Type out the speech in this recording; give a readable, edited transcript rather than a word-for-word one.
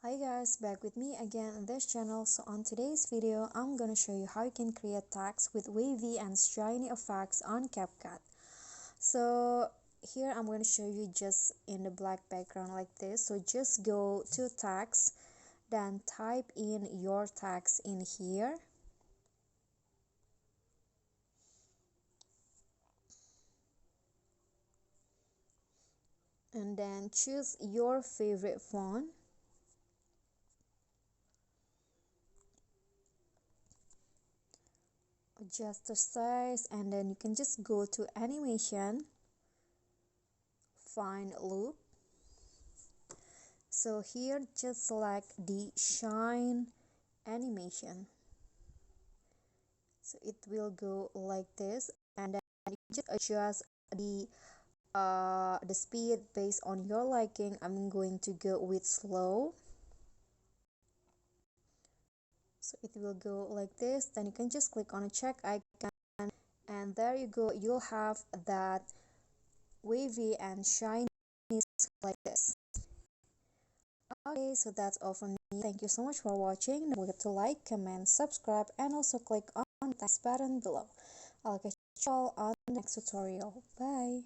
Hi guys, back with me again on this channel. So on today's video, I'm gonna show you how you can create text with wavy and shiny effects on CapCut. So here I'm going to show you just in the black background like this. So just go to text, then type in your text in here. And then choose your favorite font. Adjust the size, and then you can just go to animation, find loop. So here just select the shine animation. So it will go like this, and then you just adjust the speed based on your liking. I'm going to go with slow. So it will go like this. Then you can just click on a check icon, and there you go. You'll have that wavy and shiny like this. Okay, so that's all from me. Thank you so much for watching. Don't forget to like, comment, subscribe, and also click on the button below. I'll catch you all on the next tutorial. Bye.